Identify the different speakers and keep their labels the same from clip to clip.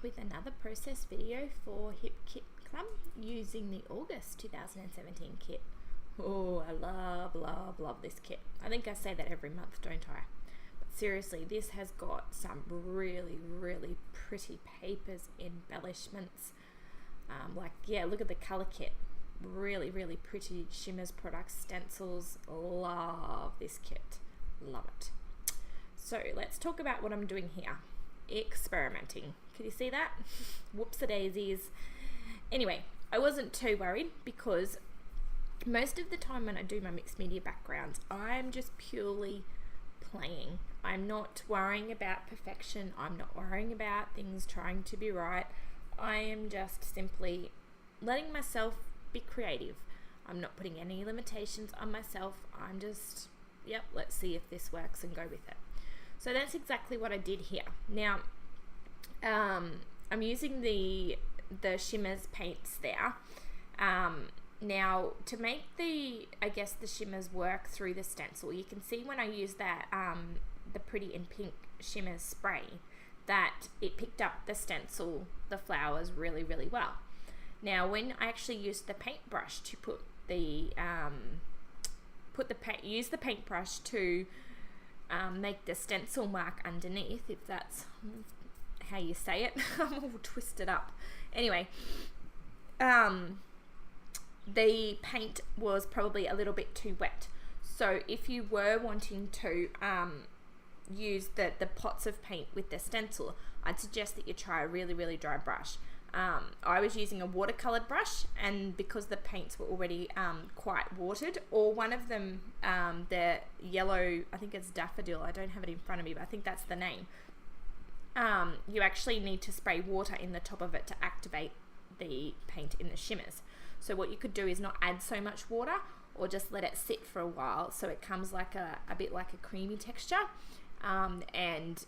Speaker 1: with another process video for Hip Kit Club using the August 2017 kit. Oh, I love this kit. I think I say that every month, don't I? But seriously, this has got some really pretty papers, embellishments. Look at the color kit. Really pretty shimmers, products, stencils. Love this kit. Love it. So let's talk about what I'm doing here. Experimenting. Can you see that? Whoops-a-daisies. Anyway, I wasn't too worried because most of the time when I do my mixed media backgrounds, I'm just purely playing. I'm not worrying about perfection. I'm not worrying about things trying to be right. I am just simply letting myself be creative. I'm not putting any limitations on myself. I'm just, let's see if this works and go with it. So that's exactly what I did here. Now, I'm using the shimmers paints there. Now, to make the shimmers work through the stencil, you can see when I use that, the Pretty in Pink shimmers spray, that it picked up the stencil, the flowers really well. Now, when I actually used the paintbrush to use the paintbrush to make the stencil mark underneath, if that's how you say it. I'm all twisted up. Anyway, the paint was probably a little bit too wet. So if you were wanting to use the pots of paint with the stencil, I'd suggest that you try a really dry brush. I was using a watercolored brush, and because the paints were already quite watered, or one of them, the yellow, I think it's daffodil, I don't have it in front of me, but I think that's the name. You actually need to spray water in the top of it to activate the paint in the shimmers. So what you could do is not add so much water, or just let it sit for a while so it comes like a bit like a creamy texture, and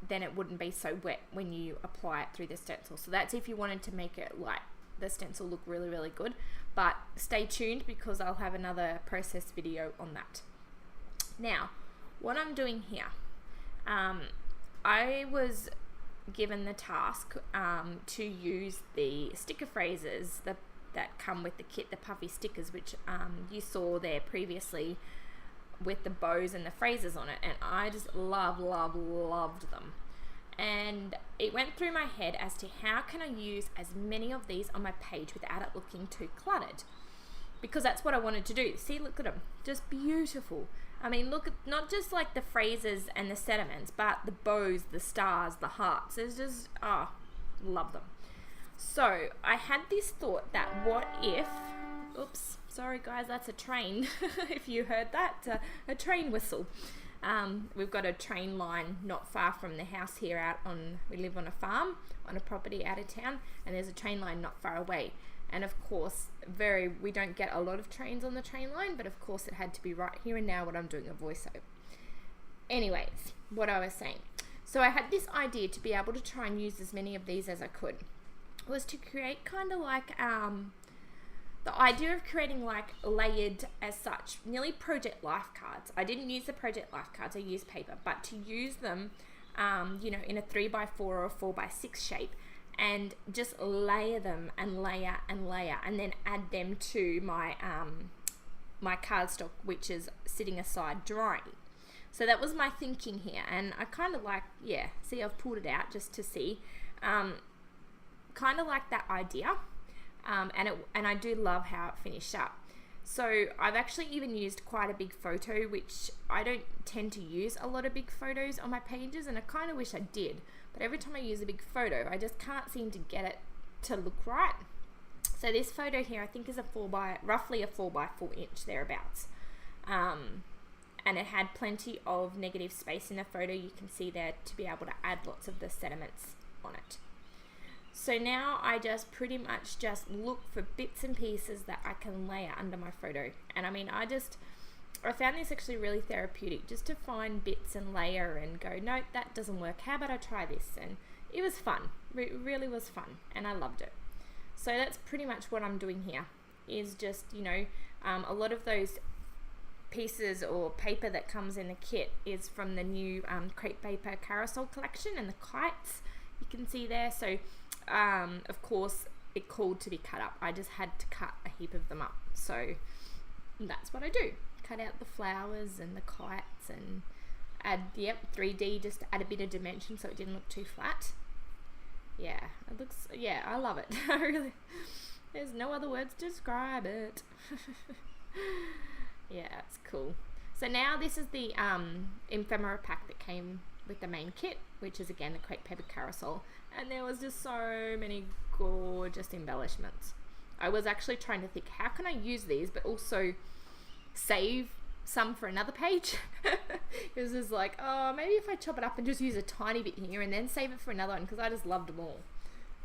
Speaker 1: then it wouldn't be so wet when you apply it through the stencil. So that's if you wanted to make it like the stencil look really good. But stay tuned because I'll have another process video on that. Now, what I'm doing here, I was given the task to use the sticker phrases that come with the kit, the puffy stickers, which you saw there previously with the bows and the phrases on it, and I just loved them. And it went through my head as to how can I use as many of these on my page without it looking too cluttered, because that's what I wanted to do. See, look at them, just beautiful. I mean, look at not just like the phrases and the sentiments, but the bows, the stars, the hearts. It's just, love them. So I had this thought that what if, oops, sorry guys, that's a train. If you heard that, a train whistle. We've got a train line not far from the house here we live on a farm, on a property out of town, and there's a train line not far away. And of course, we don't get a lot of trains on the train line, but of course it had to be right here and now when I'm doing a voiceover. Anyways, what I was saying. So I had this idea to be able to try and use as many of these as I could. Was to create kind of like the idea of creating like layered as such, nearly project life cards. I didn't use the project life cards, I used paper, but to use them in a 3x4 or a 4x6 shape, and just layer them and layer and then add them to my my cardstock, which is sitting aside drying. So that was my thinking here, and I kind of like, see, I've pulled it out just to see. Kind of like that idea, and I do love how it finished up. So I've actually even used quite a big photo, which I don't tend to use a lot of big photos on my pages, and I kind of wish I did, but every time I use a big photo I just can't seem to get it to look right. So this photo here I think is roughly a 4x4 inch thereabouts, and it had plenty of negative space in the photo, you can see there, to be able to add lots of the sentiments on it. So now I just pretty much just look for bits and pieces that I can layer under my photo. And I mean, I found this actually really therapeutic, just to find bits and layer and go, no, that doesn't work. How about I try this? And it was fun. It really was fun. And I loved it. So that's pretty much what I'm doing here, is just, a lot of those pieces or paper that comes in the kit is from the new crepe paper carousel collection, and the kites you can see there. So of course, it called to be cut up. I just had to cut a heap of them up. So that's what I do. Cut out the flowers and the kites and add, 3D just to add a bit of dimension so it didn't look too flat. Yeah, it looks, I love it. Really, there's no other words to describe it. Yeah, it's cool. So now this is the ephemera pack that came with the main kit, which is again the crepe paper carousel, and there was just so many gorgeous embellishments. I was actually trying to think, how can I use these but also save some for another page? It was just like, oh, maybe if I chop it up and just use a tiny bit here and then save it for another one, because I just loved them all.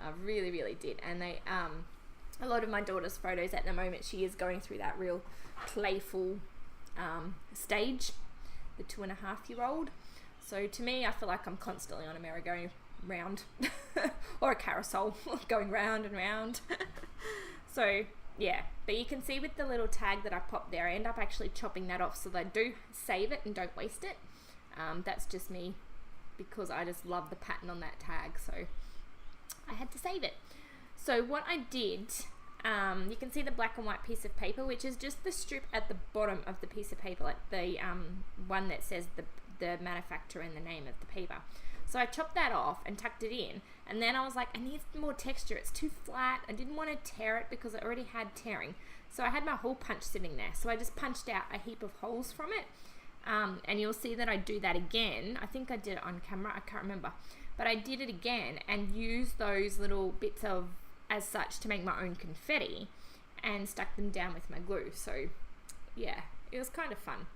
Speaker 1: I really, really did. And they a lot of my daughter's photos at the moment, she is going through that real playful stage, the 2.5-year-old. So to me, I feel like I'm constantly on a merry-go-round or a carousel going round and round. So yeah, but you can see with the little tag that I popped there, I end up actually chopping that off so that I do save it and don't waste it. That's just me, because I just love the pattern on that tag, so I had to save it. So what I did, you can see the black and white piece of paper, which is just the strip at the bottom of the piece of paper, like the one that says the manufacturer and the name of the paper. So I chopped that off and tucked it in, and then I was like, I need more texture, it's too flat. I didn't want to tear it because I already had tearing. So I had my hole punch sitting there, so I just punched out a heap of holes from it. And you'll see that I do that again. I think I did it on camera, I can't remember, but I did it again and used those little bits of as such to make my own confetti and stuck them down with my glue. So yeah, it was kind of fun.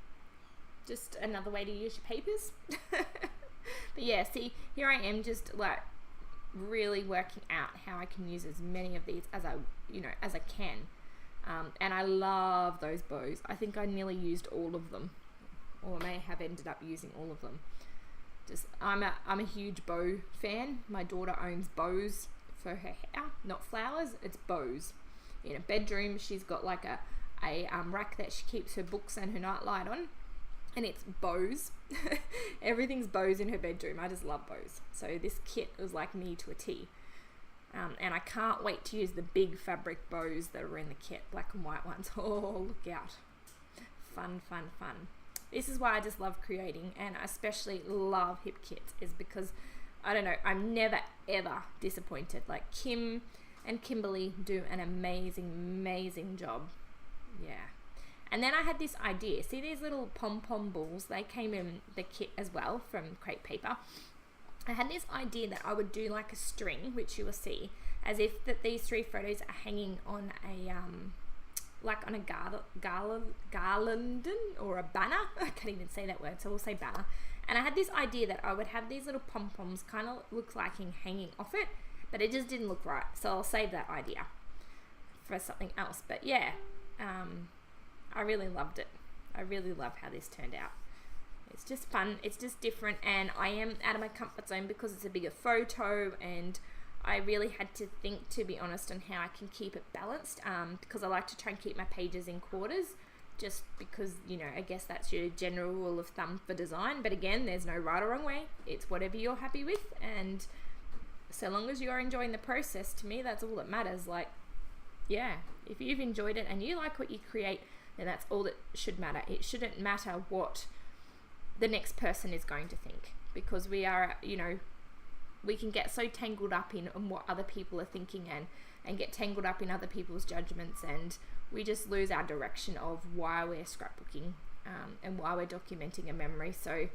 Speaker 1: Just another way to use your papers. But yeah, see, here I am just like really working out how I can use as many of these as I can. And I love those bows. I think I nearly used all of them, or may have ended up using all of them. Just I'm a huge bow fan. My daughter owns bows for her hair, not flowers, it's bows. In a bedroom, she's got like a rack that she keeps her books and her nightlight on, and it's bows. Everything's bows in her bedroom. I just love bows. So this kit was like me to a T. And I can't wait to use the big fabric bows that are in the kit, black and white ones. Oh, look out. Fun, fun, fun. This is why I just love creating, and I especially love hip kits, is because, I don't know, I'm never ever disappointed. Like Kim and Kimberly do an amazing, amazing job. Yeah. And then I had this idea. See these little pom-pom balls? They came in the kit as well from crepe paper. I had this idea that I would do like a string, which you will see, as if that these 3 photos are hanging on a like on a garland or a banner. I can't even say that word, so we'll say banner. And I had this idea that I would have these little pom-poms kind of look like hanging off it, but it just didn't look right. So I'll save that idea for something else. But yeah, I really loved it. I really love how this turned out. It's just fun, it's just different, and I am out of my comfort zone because it's a bigger photo, and I really had to think, to be honest, on how I can keep it balanced, because I like to try and keep my pages in quarters, just because, you know, I guess that's your general rule of thumb for design. But again, there's no right or wrong way. It's whatever you're happy with, and so long as you're enjoying the process, to me, that's all that matters. Like, yeah, if you've enjoyed it and you like what you create, then that's all that should matter. It shouldn't matter what the next person is going to think, because we are, you know, we can get so tangled up in what other people are thinking, and get tangled up in other people's judgments, and we just lose our direction of why we're scrapbooking, and why we're documenting a memory. So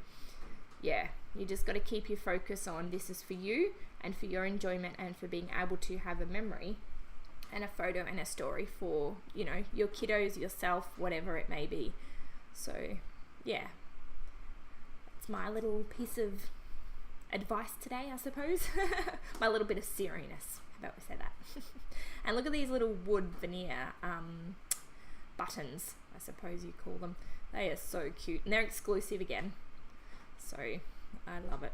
Speaker 1: yeah, you just got to keep your focus on this is for you and for your enjoyment, and for being able to have a memory and a photo and a story for, you know, your kiddos, yourself, whatever it may be. So yeah, it's my little piece of advice today, I suppose. My little bit of serious. How about we say that? And look at these little wood veneer buttons, I suppose you call them. They are so cute, and they're exclusive again. So I love it.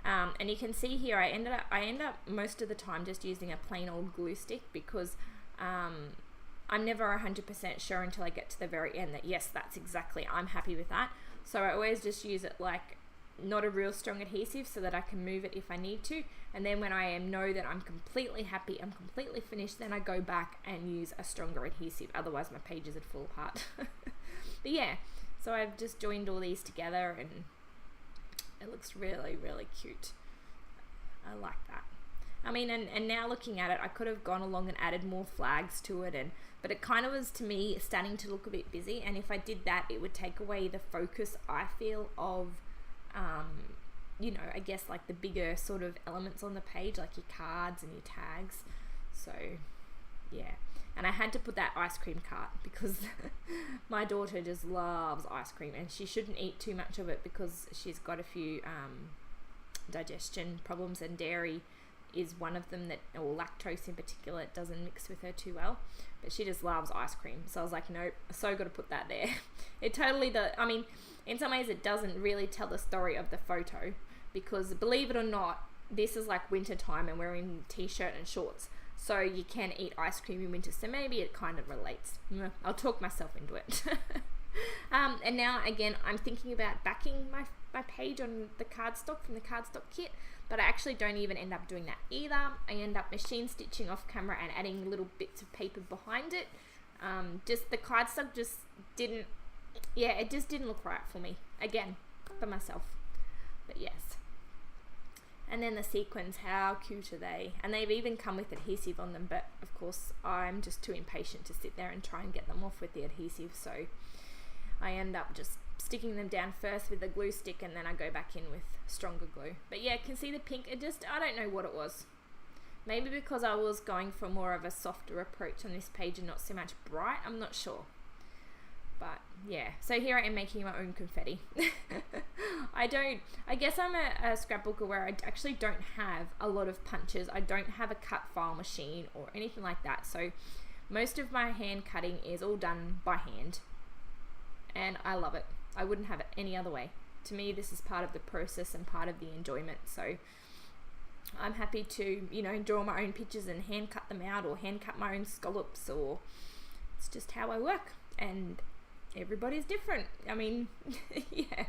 Speaker 1: And you can see here, I end up most of the time just using a plain old glue stick, because I'm never 100% sure until I get to the very end that yes, that's exactly, I'm happy with that. So I always just use it like not a real strong adhesive so that I can move it if I need to. And then when I know that I'm completely happy, I'm completely finished, then I go back and use a stronger adhesive. Otherwise my pages would fall apart. But yeah, so I've just joined all these together and it looks really, really cute. I like that. I mean, and now looking at it, I could have gone along and added more flags to it, but it kind of was, to me, starting to look a bit busy. And if I did that, it would take away the focus, I feel, of, you know, I guess like the bigger sort of elements on the page, like your cards and your tags. So, yeah. And I had to put that ice cream cart because my daughter just loves ice cream, and she shouldn't eat too much of it because she's got a few digestion problems, and dairy is one of them, that, or lactose in particular, it doesn't mix with her too well. But she just loves ice cream. So I was like, nope, so got to put that there. It totally I mean, in some ways it doesn't really tell the story of the photo, because believe it or not, this is like winter time and we're in t-shirt and shorts. So you can eat ice cream in winter. So maybe it kind of relates. I'll talk myself into it. And now again, I'm thinking about backing my page on the cardstock from the cardstock kit, but I actually don't even end up doing that either. I end up machine stitching off camera and adding little bits of paper behind it. Just the cardstock just didn't, yeah, it just didn't look right for me. Again, for myself. But yes. And then the sequins, how cute are they? And they've even come with adhesive on them, but of course I'm just too impatient to sit there and try and get them off with the adhesive, so I end up just sticking them down first with the glue stick, and then I go back in with stronger glue. But yeah, can see the pink, I don't know what it was. Maybe because I was going for more of a softer approach on this page and not so much bright, I'm not sure. But yeah, so here I am making my own confetti. I guess I'm a scrapbooker where I actually don't have a lot of punches. I don't have a cut file machine or anything like that. So most of my hand cutting is all done by hand. And I love it. I wouldn't have it any other way. To me, this is part of the process and part of the enjoyment. So I'm happy to, you know, draw my own pictures and hand cut them out, or hand cut my own scallops, or it's just how I work. And everybody's different. I mean, yeah.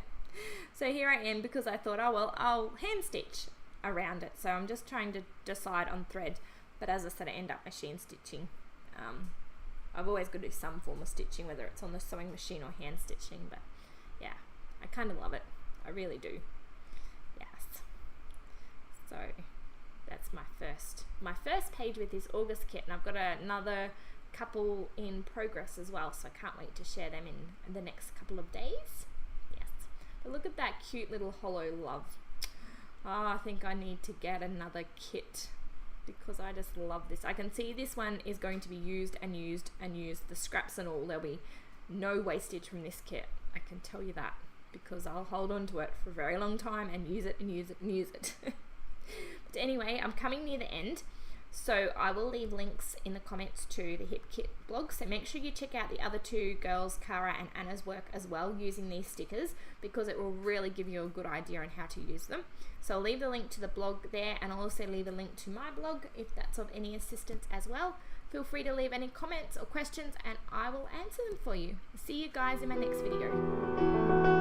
Speaker 1: So here I am, because I thought, oh well, I'll hand stitch around it. So I'm just trying to decide on thread. But as I said, I end up machine stitching. I've always got to do some form of stitching, whether it's on the sewing machine or hand stitching. But yeah, I kind of love it. I really do. Yes. So that's my first page with this August kit, and I've got another couple in progress as well, so I can't wait to share them in the next couple of days. Yes. But look at that cute little hollow love. Oh, I think I need to get another kit, because I just love this. I can see this one is going to be used and used and used, the scraps and all. There'll be no wastage from this kit, I can tell you that, because I'll hold on to it for a very long time and use it and use it and use it. But anyway, I'm coming near the end, so I will leave links in the comments to the Hip Kit blog, so make sure you check out the other two girls, Cara and Anna's work as well, using these stickers, because it will really give you a good idea on how to use them. So I'll leave the link to the blog there, and I'll also leave a link to my blog if that's of any assistance as well. Feel free to leave any comments or questions and I will answer them for you. See you guys in my next video.